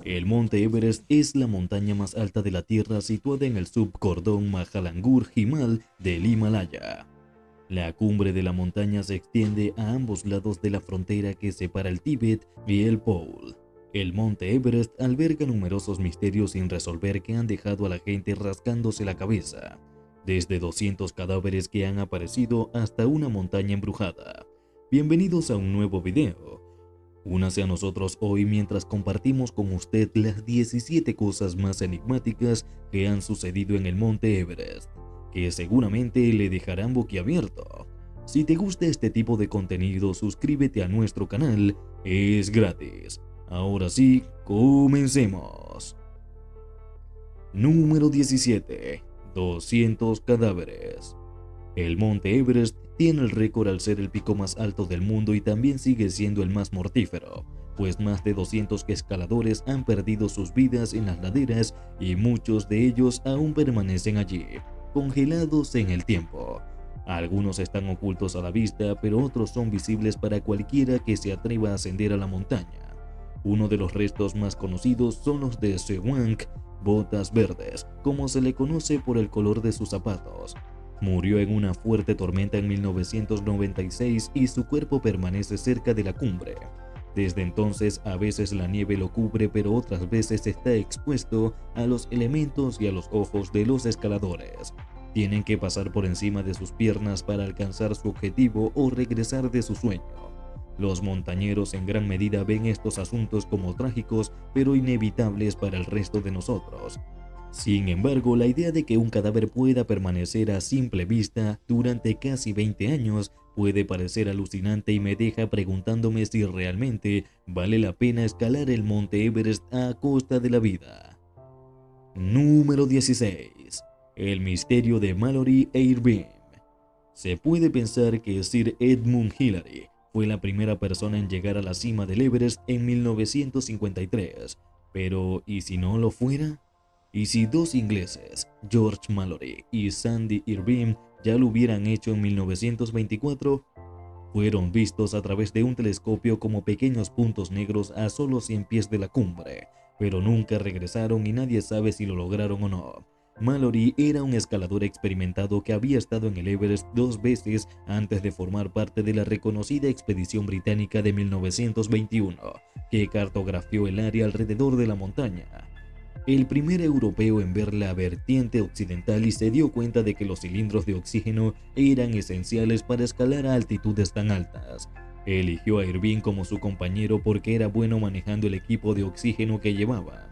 El monte Everest es la montaña más alta de la Tierra situada en el subcordón Mahalangur-Himal del Himalaya. La cumbre de la montaña se extiende a ambos lados de la frontera que separa el Tíbet y el Pole. El monte Everest alberga numerosos misterios sin resolver que han dejado a la gente rascándose la cabeza, desde 200 cadáveres que han aparecido hasta una montaña embrujada. Bienvenidos a un nuevo video. Únase a nosotros hoy mientras compartimos con usted las 17 cosas más enigmáticas que han sucedido en el monte Everest, que seguramente le dejarán boquiabierto. Si te gusta este tipo de contenido, suscríbete a nuestro canal, es gratis. Ahora sí, comencemos. Número 17. 200 cadáveres. El monte Everest tiene el récord al ser el pico más alto del mundo y también sigue siendo el más mortífero, pues más de 200 escaladores han perdido sus vidas en las laderas y muchos de ellos aún permanecen allí, congelados en el tiempo. Algunos están ocultos a la vista, pero otros son visibles para cualquiera que se atreva a ascender a la montaña. Uno de los restos más conocidos son los de Sewang, botas verdes, como se le conoce por el color de sus zapatos. Murió en una fuerte tormenta en 1996 y su cuerpo permanece cerca de la cumbre. Desde entonces, a veces la nieve lo cubre, pero otras veces está expuesto a los elementos y a los ojos de los escaladores. Tienen que pasar por encima de sus piernas para alcanzar su objetivo o regresar de su sueño. Los montañeros en gran medida ven estos asuntos como trágicos, pero inevitables para el resto de nosotros. Sin embargo, la idea de que un cadáver pueda permanecer a simple vista durante casi 20 años puede parecer alucinante y me deja preguntándome si realmente vale la pena escalar el monte Everest a costa de la vida. Número 16. El misterio de Mallory e Irvine. Se puede pensar que Sir Edmund Hillary fue la primera persona en llegar a la cima del Everest en 1953, pero ¿y si no lo fuera? ¿Y si dos ingleses, George Mallory y Sandy Irvine, ya lo hubieran hecho en 1924? Fueron vistos a través de un telescopio como pequeños puntos negros a solo 100 pies de la cumbre, pero nunca regresaron y nadie sabe si lo lograron o no. Mallory era un escalador experimentado que había estado en el Everest 2 veces antes de formar parte de la reconocida expedición británica de 1921, que cartografió el área alrededor de la montaña. El primer europeo en ver la vertiente occidental y se dio cuenta de que los cilindros de oxígeno eran esenciales para escalar a altitudes tan altas. Eligió a Irvine como su compañero porque era bueno manejando el equipo de oxígeno que llevaban.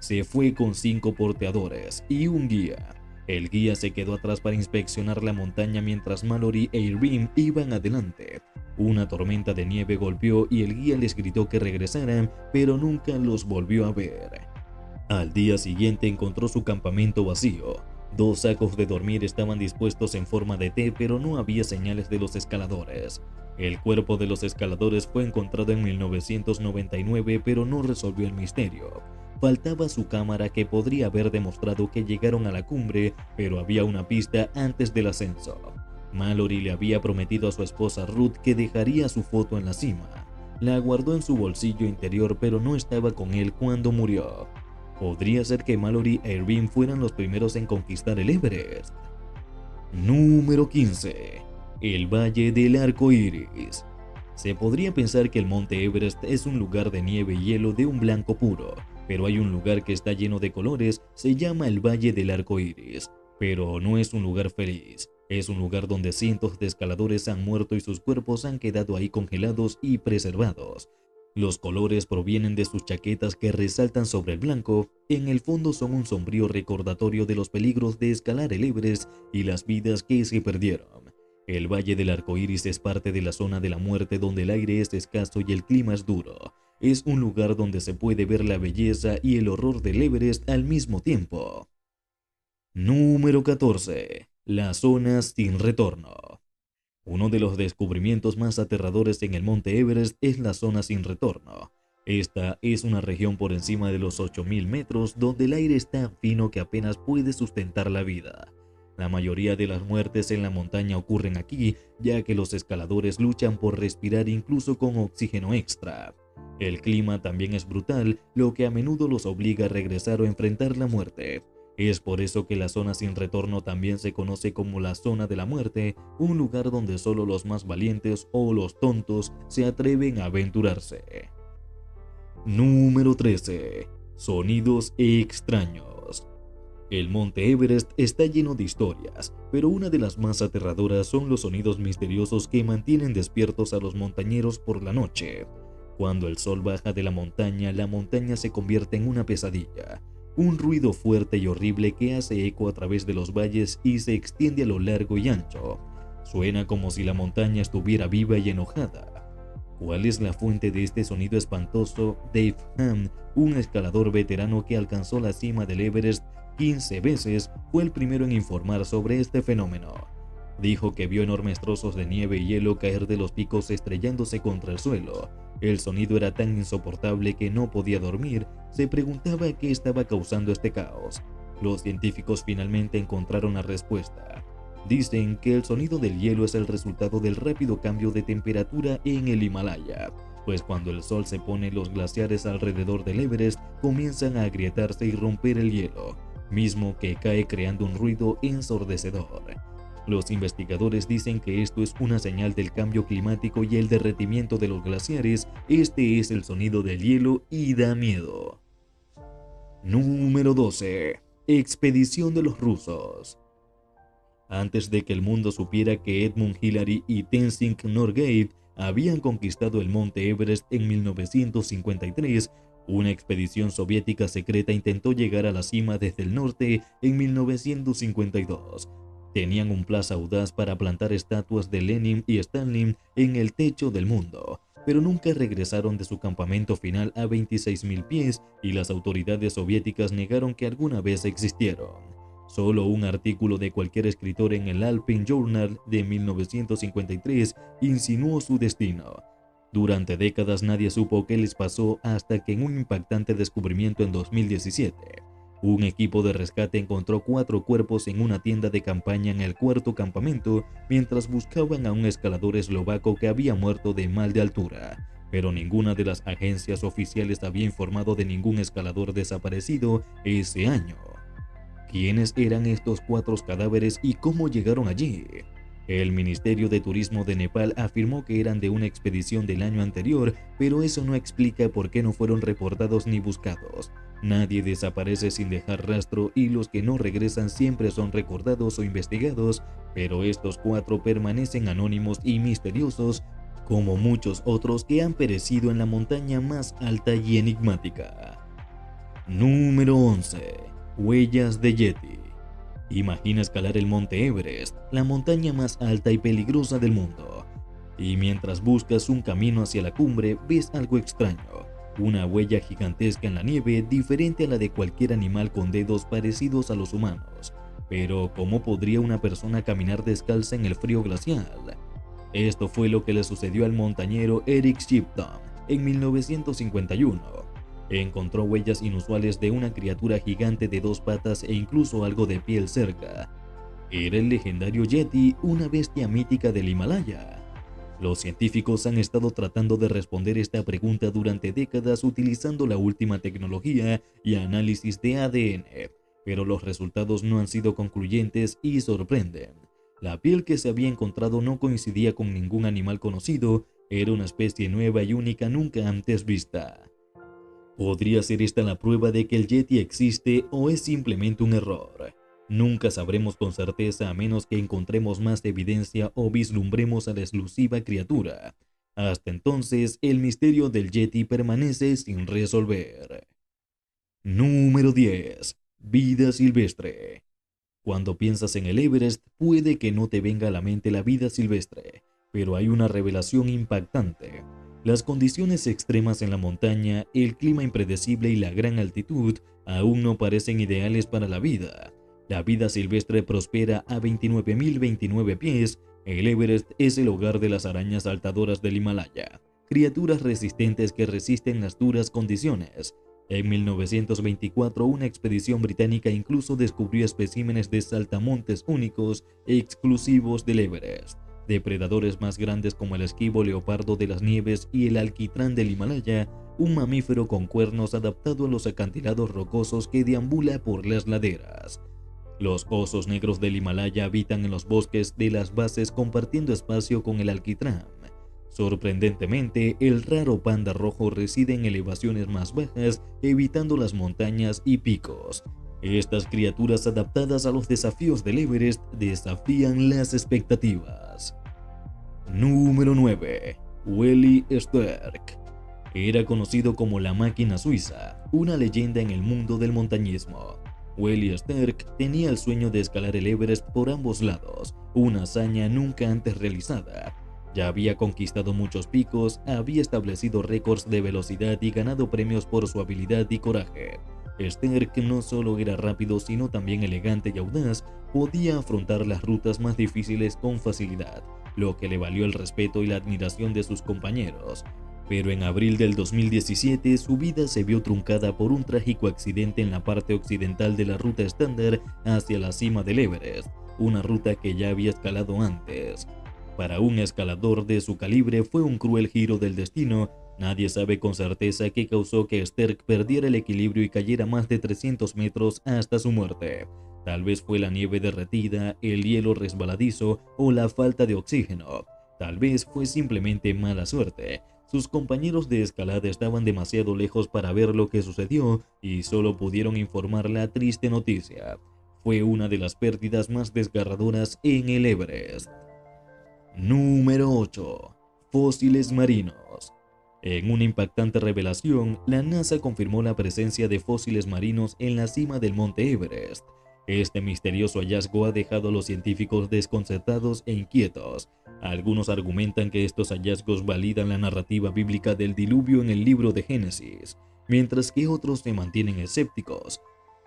Se fue con 5 porteadores y un guía. El guía se quedó atrás para inspeccionar la montaña mientras Mallory e Irvine iban adelante. Una tormenta de nieve golpeó y el guía les gritó que regresaran, pero nunca los volvió a ver. Al día siguiente encontró su campamento vacío. 2 sacos de dormir estaban dispuestos en forma de T, pero no había señales de los escaladores. El cuerpo de los escaladores fue encontrado en 1999, pero no resolvió el misterio. Faltaba su cámara que podría haber demostrado que llegaron a la cumbre, pero había una pista antes del ascenso. Mallory le había prometido a su esposa Ruth que dejaría su foto en la cima. La guardó en su bolsillo interior, pero no estaba con él cuando murió. Podría ser que Mallory e Irvine fueran los primeros en conquistar el Everest. Número 15. El Valle del Arco Iris. Se podría pensar que el monte Everest es un lugar de nieve y hielo de un blanco puro, pero hay un lugar que está lleno de colores, se llama el Valle del Arco Iris. Pero no es un lugar feliz, es un lugar donde cientos de escaladores han muerto y sus cuerpos han quedado ahí congelados y preservados. Los colores provienen de sus chaquetas que resaltan sobre el blanco. En el fondo son un sombrío recordatorio de los peligros de escalar el Everest y las vidas que se perdieron. El Valle del Arco Iris es parte de la zona de la muerte donde el aire es escaso y el clima es duro. Es un lugar donde se puede ver la belleza y el horror del Everest al mismo tiempo. Número 14. Las zonas sin retorno. Uno de los descubrimientos más aterradores en el monte Everest es la zona sin retorno. Esta es una región por encima de los 8000 metros donde el aire es tan fino que apenas puede sustentar la vida. La mayoría de las muertes en la montaña ocurren aquí, ya que los escaladores luchan por respirar incluso con oxígeno extra. El clima también es brutal, lo que a menudo los obliga a regresar o enfrentar la muerte. Es por eso que la zona sin retorno también se conoce como la zona de la muerte, un lugar donde solo los más valientes o los tontos se atreven a aventurarse. Número 13. Sonidos extraños. El monte Everest está lleno de historias, pero una de las más aterradoras son los sonidos misteriosos que mantienen despiertos a los montañeros por la noche. Cuando el sol baja de la montaña se convierte en una pesadilla, un ruido fuerte y horrible que hace eco a través de los valles y se extiende a lo largo y ancho. Suena como si la montaña estuviera viva y enojada. ¿Cuál es la fuente de este sonido espantoso? Dave Ham, un escalador veterano que alcanzó la cima del Everest 15 veces, fue el primero en informar sobre este fenómeno. Dijo que vio enormes trozos de nieve y hielo caer de los picos estrellándose contra el suelo. El sonido era tan insoportable que no podía dormir. Se preguntaba qué estaba causando este caos. Los científicos finalmente encontraron la respuesta. Dicen que el sonido del hielo es el resultado del rápido cambio de temperatura en el Himalaya, pues cuando el sol se pone, los glaciares alrededor del Everest comienzan a agrietarse y romper el hielo, mismo que cae creando un ruido ensordecedor. Los investigadores dicen que esto es una señal del cambio climático y el derretimiento de los glaciares. Este es el sonido del hielo y da miedo. Número 12. Expedición de los rusos. Antes de que el mundo supiera que Edmund Hillary y Tenzing Norgay habían conquistado el monte Everest en 1953, una expedición soviética secreta intentó llegar a la cima desde el norte en 1952. Tenían un plan audaz para plantar estatuas de Lenin y Stalin en el techo del mundo, pero nunca regresaron de su campamento final a 26.000 pies y las autoridades soviéticas negaron que alguna vez existieron. Solo un artículo de cualquier escritor en el Alpine Journal de 1953 insinuó su destino. Durante décadas nadie supo qué les pasó hasta que en un impactante descubrimiento en 2017, un equipo de rescate encontró 4 cuerpos en una tienda de campaña en el cuarto campamento mientras buscaban a un escalador eslovaco que había muerto de mal de altura. Pero ninguna de las agencias oficiales había informado de ningún escalador desaparecido ese año. ¿Quiénes eran estos 4 cadáveres y cómo llegaron allí? El Ministerio de Turismo de Nepal afirmó que eran de una expedición del año anterior, pero eso no explica por qué no fueron reportados ni buscados. Nadie desaparece sin dejar rastro y los que no regresan siempre son recordados o investigados, pero estos 4 permanecen anónimos y misteriosos, como muchos otros que han perecido en la montaña más alta y enigmática. Número 11. Huellas de Yeti. Imagina escalar el monte Everest, la montaña más alta y peligrosa del mundo. Y mientras buscas un camino hacia la cumbre, ves algo extraño. Una huella gigantesca en la nieve, diferente a la de cualquier animal con dedos parecidos a los humanos. Pero, ¿cómo podría una persona caminar descalza en el frío glacial? Esto fue lo que le sucedió al montañero Eric Shipton en 1951. Encontró huellas inusuales de una criatura gigante de 2 patas e incluso algo de piel cerca. ¿Era el legendario Yeti una bestia mítica del Himalaya? Los científicos han estado tratando de responder esta pregunta durante décadas utilizando la última tecnología y análisis de ADN, pero los resultados no han sido concluyentes y sorprenden. La piel que se había encontrado no coincidía con ningún animal conocido, era una especie nueva y única nunca antes vista. ¿Podría ser esta la prueba de que el Yeti existe o es simplemente un error? Nunca sabremos con certeza a menos que encontremos más evidencia o vislumbremos a la elusiva criatura. Hasta entonces, el misterio del Yeti permanece sin resolver. Número 10. Vida silvestre. Cuando piensas en el Everest, puede que no te venga a la mente la vida silvestre, pero hay una revelación impactante. Las condiciones extremas en la montaña, el clima impredecible y la gran altitud aún no parecen ideales para la vida. La vida silvestre prospera a 29.029 pies. El Everest es el hogar de las arañas saltadoras del Himalaya, criaturas resistentes que resisten las duras condiciones. En 1924, una expedición británica incluso descubrió especímenes de saltamontes únicos e exclusivos del Everest. Depredadores más grandes como el esquivo leopardo de las nieves y el alquitrán del Himalaya un mamífero con cuernos adaptado a los acantilados rocosos que deambula por las laderas. Los osos negros del Himalaya habitan en los bosques de las bases compartiendo espacio con el alquitrán. Sorprendentemente, el raro panda rojo reside en elevaciones más bajas, evitando las montañas y picos. Estas criaturas adaptadas a los desafíos del Everest desafían las expectativas. Número 9. Willy Sterk. Era conocido como la máquina suiza, una leyenda en el mundo del montañismo. Willy Sterk tenía el sueño de escalar el Everest por ambos lados, una hazaña nunca antes realizada. Ya había conquistado muchos picos, había establecido récords de velocidad y ganado premios por su habilidad y coraje. Sterk no solo era rápido, sino también elegante y audaz, podía afrontar las rutas más difíciles con facilidad, lo que le valió el respeto y la admiración de sus compañeros. Pero en abril del 2017 su vida se vio truncada por un trágico accidente en la parte occidental de la ruta estándar hacia la cima del Everest, una ruta que ya había escalado antes. Para un escalador de su calibre fue un cruel giro del destino. Nadie sabe con certeza qué causó que Sterk perdiera el equilibrio y cayera más de 300 metros hasta su muerte. Tal vez fue la nieve derretida, el hielo resbaladizo o la falta de oxígeno. Tal vez fue simplemente mala suerte. Sus compañeros de escalada estaban demasiado lejos para ver lo que sucedió y solo pudieron informar la triste noticia. Fue una de las pérdidas más desgarradoras en el Everest. Número 8. Fósiles marinos. En una impactante revelación, la NASA confirmó la presencia de fósiles marinos en la cima del monte Everest. Este misterioso hallazgo ha dejado a los científicos desconcertados e inquietos. Algunos argumentan que estos hallazgos validan la narrativa bíblica del diluvio en el libro de Génesis, mientras que otros se mantienen escépticos.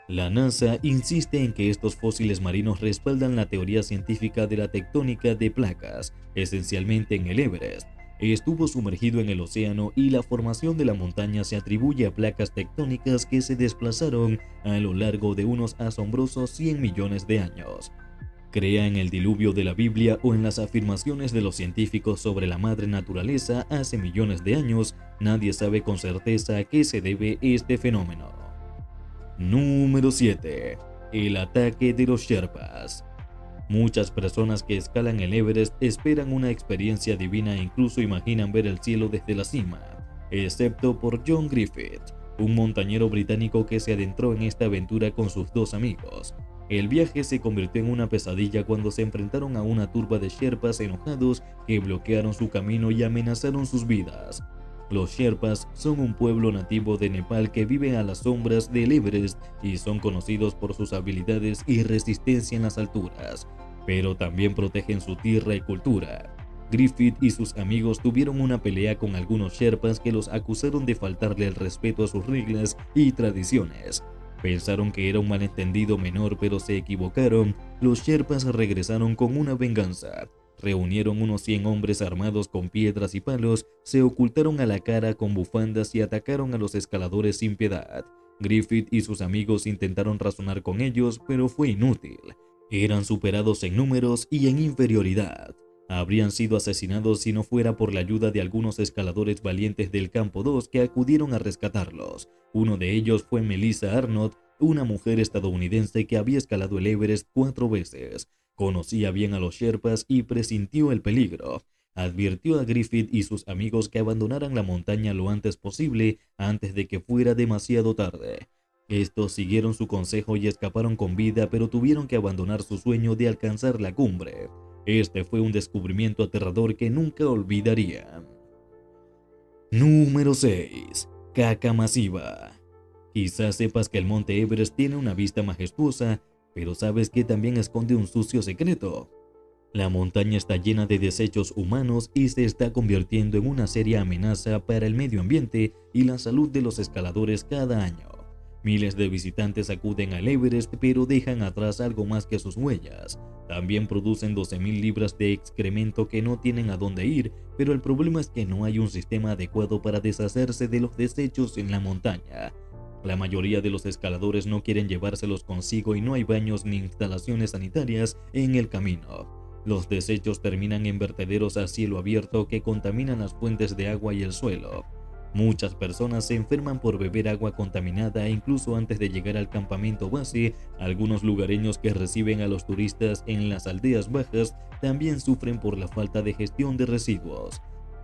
La NASA insiste en que estos fósiles marinos respaldan la teoría científica de la tectónica de placas, esencialmente en el Everest. Estuvo sumergido en el océano y la formación de la montaña se atribuye a placas tectónicas que se desplazaron a lo largo de unos asombrosos 100 millones de años. Crea en el diluvio de la Biblia o en las afirmaciones de los científicos sobre la madre naturaleza hace millones de años, nadie sabe con certeza a qué se debe este fenómeno. Número 7. El ataque de los Sherpas. Muchas personas que escalan el Everest esperan una experiencia divina e incluso imaginan ver el cielo desde la cima, excepto por John Griffith, un montañero británico que se adentró en esta aventura con sus dos amigos. El viaje se convirtió en una pesadilla cuando se enfrentaron a una turba de Sherpas enojados que bloquearon su camino y amenazaron sus vidas. Los Sherpas son un pueblo nativo de Nepal que vive a las sombras del Everest y son conocidos por sus habilidades y resistencia en las alturas, pero también protegen su tierra y cultura. Griffith y sus amigos tuvieron una pelea con algunos Sherpas que los acusaron de faltarle el respeto a sus reglas y tradiciones. Pensaron que era un malentendido menor, pero se equivocaron. Los Sherpas regresaron con una venganza. Reunieron unos 100 hombres armados con piedras y palos, se ocultaron a la cara con bufandas y atacaron a los escaladores sin piedad. Griffith y sus amigos intentaron razonar con ellos, pero fue inútil. Eran superados en números y en inferioridad. Habrían sido asesinados si no fuera por la ayuda de algunos escaladores valientes del Campo 2 que acudieron a rescatarlos. Uno de ellos fue Melissa Arnott, una mujer estadounidense que había escalado el Everest 4 veces. Conocía bien a los Sherpas y presintió el peligro. Advirtió a Griffith y sus amigos que abandonaran la montaña lo antes posible, antes de que fuera demasiado tarde. Estos siguieron su consejo y escaparon con vida, pero tuvieron que abandonar su sueño de alcanzar la cumbre. Este fue un descubrimiento aterrador que nunca olvidarían. Número 6. Caca masiva. Quizás sepas que el monte Everest tiene una vista majestuosa, pero ¿sabes que también esconde un sucio secreto? La montaña está llena de desechos humanos y se está convirtiendo en una seria amenaza para el medio ambiente y la salud de los escaladores cada año. Miles de visitantes acuden al Everest, pero dejan atrás algo más que sus huellas. También producen 12.000 libras de excremento que no tienen a dónde ir, pero el problema es que no hay un sistema adecuado para deshacerse de los desechos en la montaña. La mayoría de los escaladores no quieren llevárselos consigo y no hay baños ni instalaciones sanitarias en el camino. Los desechos terminan en vertederos a cielo abierto que contaminan las fuentes de agua y el suelo. Muchas personas se enferman por beber agua contaminada e incluso antes de llegar al campamento base, algunos lugareños que reciben a los turistas en las aldeas bajas también sufren por la falta de gestión de residuos.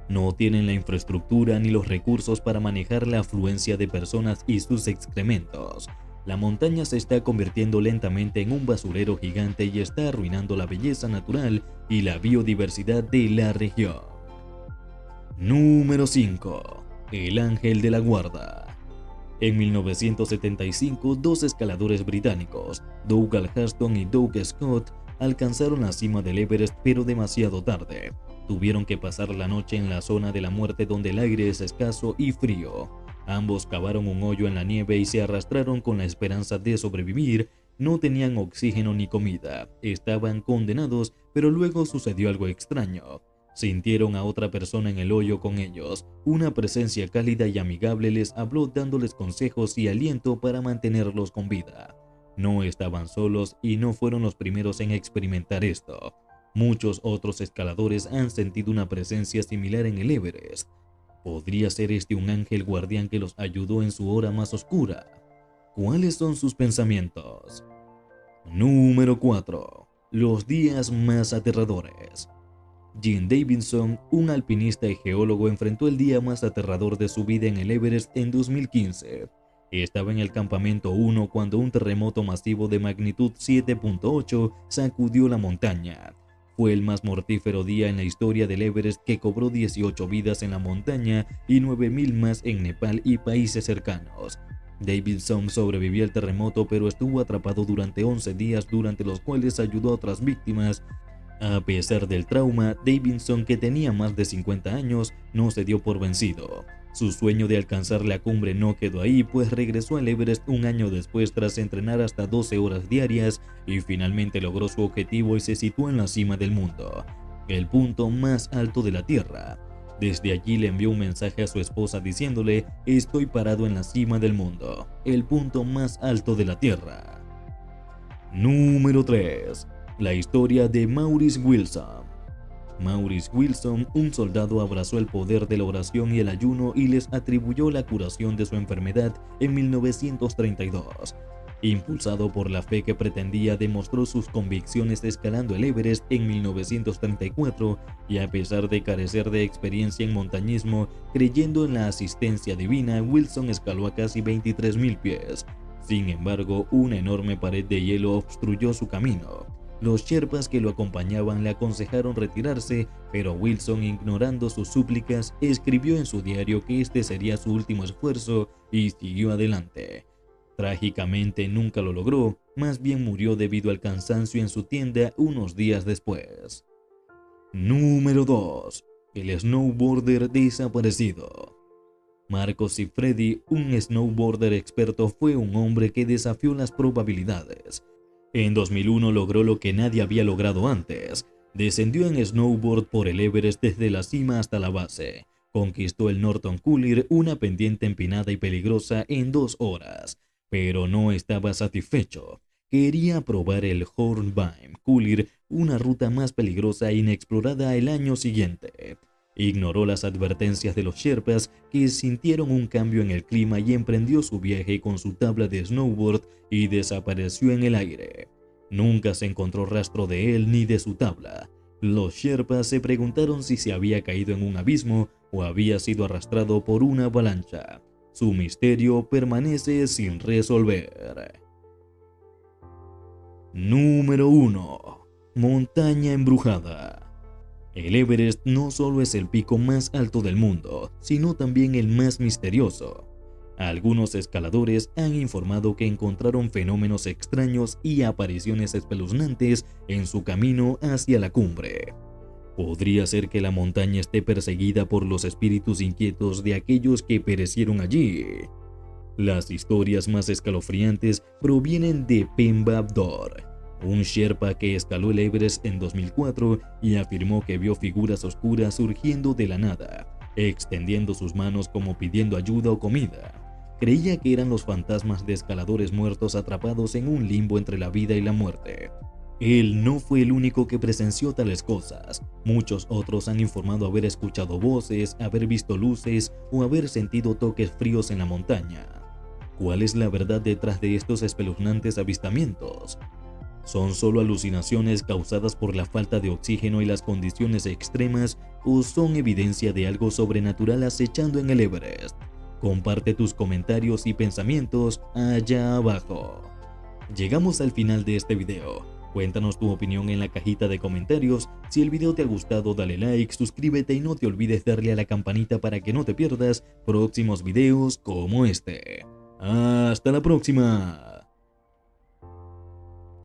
No tienen la infraestructura ni los recursos para manejar la afluencia de personas y sus excrementos. La montaña se está convirtiendo lentamente en un basurero gigante y está arruinando la belleza natural y la biodiversidad de la región. Número 5. El Ángel de la Guarda. En 1975, dos escaladores británicos, Dougal Haston y Doug Scott, alcanzaron la cima del Everest pero demasiado tarde. Tuvieron que pasar la noche en la zona de la muerte donde el aire es escaso y frío. Ambos cavaron un hoyo en la nieve y se arrastraron con la esperanza de sobrevivir. No tenían oxígeno ni comida, estaban condenados, pero luego sucedió algo extraño. Sintieron a otra persona en el hoyo con ellos. Una presencia cálida y amigable les habló dándoles consejos y aliento para mantenerlos con vida. No estaban solos y no fueron los primeros en experimentar esto. Muchos otros escaladores han sentido una presencia similar en el Everest. ¿Podría ser este un ángel guardián que los ayudó en su hora más oscura? ¿Cuáles son sus pensamientos? Número 4. Los días más aterradores. Jim Davidson, un alpinista y geólogo, enfrentó el día más aterrador de su vida en el Everest en 2015. Estaba en el campamento 1 cuando un terremoto masivo de magnitud 7.8 sacudió la montaña. Fue el más mortífero día en la historia del Everest, que cobró 18 vidas en la montaña y 9.000 más en Nepal y países cercanos. Davidson sobrevivió al terremoto pero estuvo atrapado durante 11 días, durante los cuales ayudó a otras víctimas. A pesar del trauma, Davidson, que tenía más de 50 años, no se dio por vencido. Su sueño de alcanzar la cumbre no quedó ahí, pues regresó al Everest un año después tras entrenar hasta 12 horas diarias y finalmente logró su objetivo y se situó en la cima del mundo, el punto más alto de la Tierra. Desde allí le envió un mensaje a su esposa diciéndole: "Estoy parado en la cima del mundo, el punto más alto de la Tierra". Número 3. La historia de Maurice Wilson. Maurice Wilson, un soldado, abrazó el poder de la oración y el ayuno y les atribuyó la curación de su enfermedad en 1932. Impulsado por la fe que pretendía, demostró sus convicciones escalando el Everest en 1934 y, a pesar de carecer de experiencia en montañismo, creyendo en la asistencia divina, Wilson escaló a casi 23.000 pies. Sin embargo, una enorme pared de hielo obstruyó su camino. Los sherpas que lo acompañaban le aconsejaron retirarse, pero Wilson, ignorando sus súplicas, escribió en su diario que este sería su último esfuerzo y siguió adelante. Trágicamente nunca lo logró, más bien murió debido al cansancio en su tienda unos días después. Número 2. El snowboarder desaparecido. Marco Siffredi, un snowboarder experto, fue un hombre que desafió las probabilidades. En 2001 logró lo que nadie había logrado antes. Descendió en snowboard por el Everest desde la cima hasta la base. Conquistó el Norton Coulee, una pendiente empinada y peligrosa, en 2 horas. Pero no estaba satisfecho. Quería probar el Hornbeam Coulee, una ruta más peligrosa e inexplorada, el año siguiente. Ignoró las advertencias de los sherpas, que sintieron un cambio en el clima, y emprendió su viaje con su tabla de snowboard y desapareció en el aire. Nunca se encontró rastro de él ni de su tabla. Los sherpas se preguntaron si se había caído en un abismo o había sido arrastrado por una avalancha. Su misterio permanece sin resolver. Número 1. Montaña embrujada. El Everest no solo es el pico más alto del mundo, sino también el más misterioso. Algunos escaladores han informado que encontraron fenómenos extraños y apariciones espeluznantes en su camino hacia la cumbre. ¿Podría ser que la montaña esté perseguida por los espíritus inquietos de aquellos que perecieron allí? Las historias más escalofriantes provienen de Pemba Abdor, un sherpa que escaló el Everest en 2004 y afirmó que vio figuras oscuras surgiendo de la nada, extendiendo sus manos como pidiendo ayuda o comida. Creía que eran los fantasmas de escaladores muertos atrapados en un limbo entre la vida y la muerte. Él no fue el único que presenció tales cosas. Muchos otros han informado haber escuchado voces, haber visto luces o haber sentido toques fríos en la montaña. ¿Cuál es la verdad detrás de estos espeluznantes avistamientos? ¿Son solo alucinaciones causadas por la falta de oxígeno y las condiciones extremas o son evidencia de algo sobrenatural acechando en el Everest? Comparte tus comentarios y pensamientos allá abajo. Llegamos al final de este video. Cuéntanos tu opinión en la cajita de comentarios. Si el video te ha gustado, dale like, suscríbete y no te olvides darle a la campanita para que no te pierdas próximos videos como este. ¡Hasta la próxima!